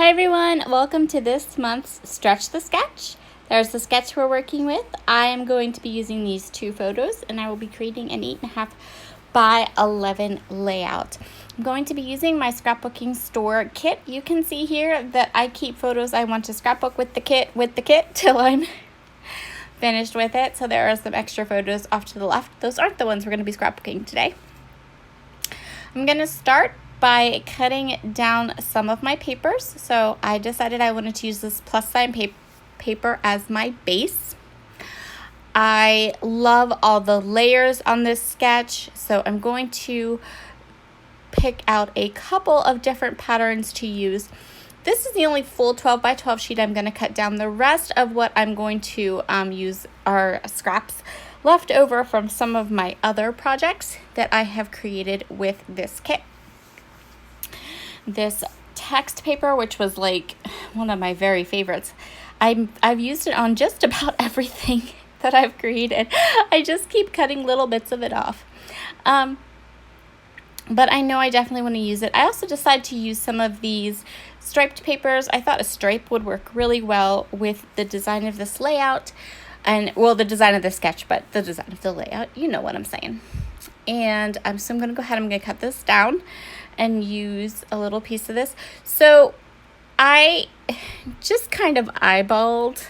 Hi everyone, welcome to this month's Stretch the Sketch. There's the sketch we're working with. I am going to be using these two photos and I will be creating an 8.5 by 11 layout. I'm going to be using my scrapbooking store kit. You can see here that I keep photos I want to scrapbook with the kit till I'm finished with it. So there are some extra photos off to the left. Those aren't the ones we're going to be scrapbooking today. I'm going to start by cutting down some of my papers. So I decided I wanted to use this plus sign paper as my base. I love all the layers on this sketch, so I'm going to pick out a couple of different patterns to use. This is the only full 12 by 12 sheet I'm going to cut down. The rest of what I'm going to use are scraps left over from some of my other projects that I have created with this kit. This text paper, which was like one of my very favorites, I've used it on just about everything that I've created. I just keep cutting little bits of it off. But I know I definitely want to use it. I also decided to use some of these striped papers. I thought a stripe would work really well with the design of this layout. And, well, the design of the sketch, but the design of the layout, you know what I'm saying. And so I'm going to go ahead, I'm going to cut this down and use a little piece of this. So I just kind of eyeballed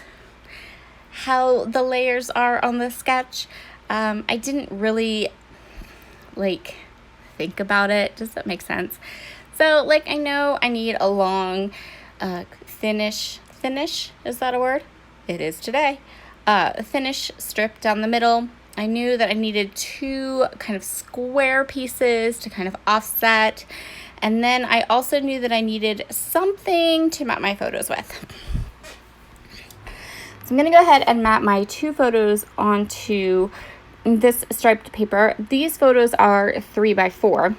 how the layers are on the sketch. I didn't really think about it. Does that make sense? So I know I need a long finish, is that a word? It is today. Finish strip down the middle. I knew that I needed two kind of square pieces to kind of offset. And then I also knew that I needed something to map my photos with. So I'm going to go ahead and map my two photos onto this striped paper. These photos are 3 by 4.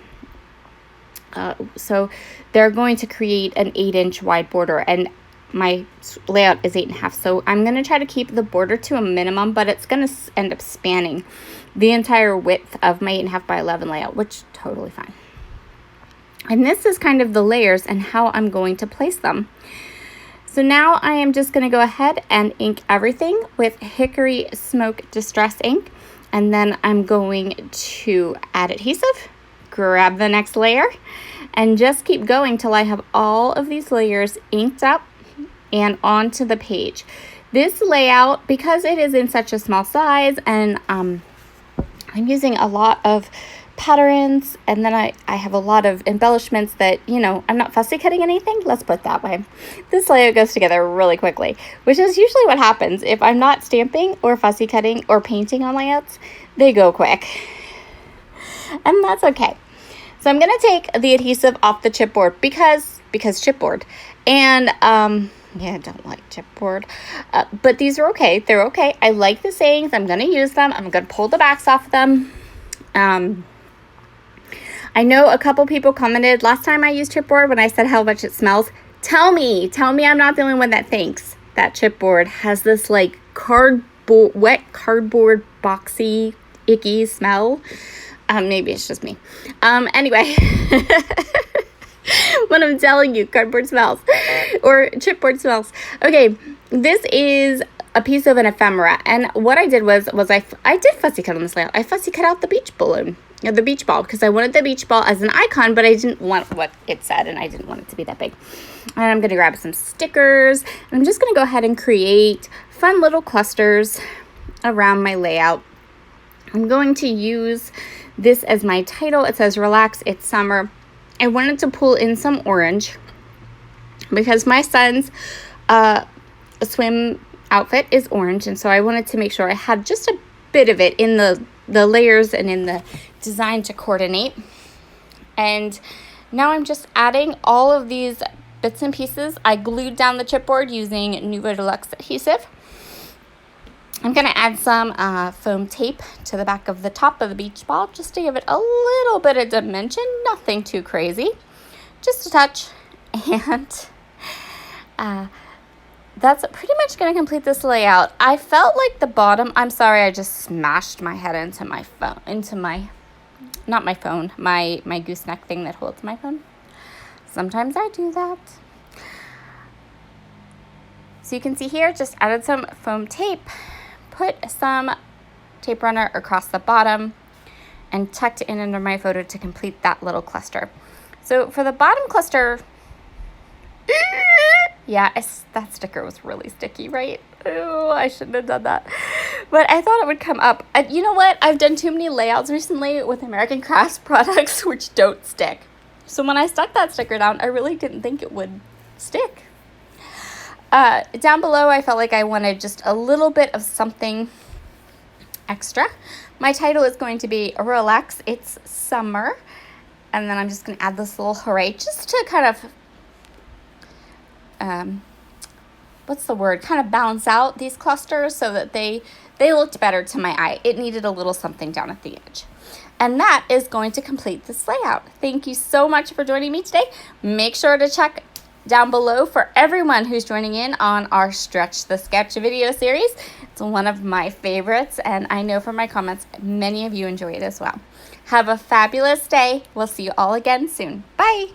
So they're going to create an 8-inch wide border, and my layout is 8.5. So I'm going to try to keep the border to a minimum, but it's going to end up spanning the entire width of my 8.5 by 11 layout, which is totally fine. And this is kind of the layers and how I'm going to place them. So now I am just going to go ahead and ink everything with Hickory Smoke Distress ink. And then I'm going to add adhesive, grab the next layer, and just keep going till I have all of these layers inked up and onto the page. This layout, because it is in such a small size, and I'm using a lot of patterns, and then I have a lot of embellishments that, I'm not fussy cutting anything. Let's put it that way. This layout goes together really quickly, which is usually what happens. If I'm not stamping or fussy cutting or painting on layouts, they go quick. And that's okay. So I'm going to take the adhesive off the chipboard because chipboard. And, I don't like chipboard, but these are okay. They're okay. I like the sayings. I'm going to use them. I'm going to pull the backs off them. I know a couple people commented last time I used chipboard when I said how much it smells. Tell me I'm not the only one that thinks that chipboard has this wet cardboard, boxy, icky smell. Maybe it's just me. Anyway. When I'm telling you, cardboard smells or chipboard smells. Okay, this is a piece of an ephemera, and what I did was I did fussy cut on this layout. I fussy cut out the beach balloon, the beach ball, because I wanted the beach ball as an icon, but I didn't want what it said, and I didn't want it to be that big. And I'm going to grab some stickers, and I'm just going to go ahead and create fun little clusters around my layout. I'm going to use this as my title. It says, "Relax, it's summer." I wanted to pull in some orange because my son's swim outfit is orange, and so I wanted to make sure I had just a bit of it in the layers and in the design to coordinate. And now I'm just adding all of these bits and pieces. I glued down the chipboard using Nuvo Deluxe adhesive. I'm going to add some foam tape to the back of the top of the beach ball just to give it a little bit of dimension, nothing too crazy, just a touch. And that's pretty much going to complete this layout. I felt like the bottom, I'm sorry, I just smashed my head into my phone, my gooseneck thing that holds my phone. Sometimes I do that. So you can see here, just added some foam tape, put some tape runner across the bottom, and tucked it in under my photo to complete that little cluster. So for the bottom cluster, yeah, that sticker was really sticky, right? Oh, I shouldn't have done that. But I thought it would come up. You know what? I've done too many layouts recently with American Crafts products which don't stick. So when I stuck that sticker down, I really didn't think it would stick. Down below, I felt like I wanted just a little bit of something extra. My title is going to be Relax, It's Summer. And then I'm just going to add this little hooray just to kind of, kind of balance out these clusters so that they looked better to my eye. It needed a little something down at the edge. And that is going to complete this layout. Thank you so much for joining me today. Make sure to check down below for everyone who's joining in on our Stretch the Sketch video series. It's one of my favorites, and I know from my comments, many of you enjoy it as well. Have a fabulous day. We'll see you all again soon. Bye.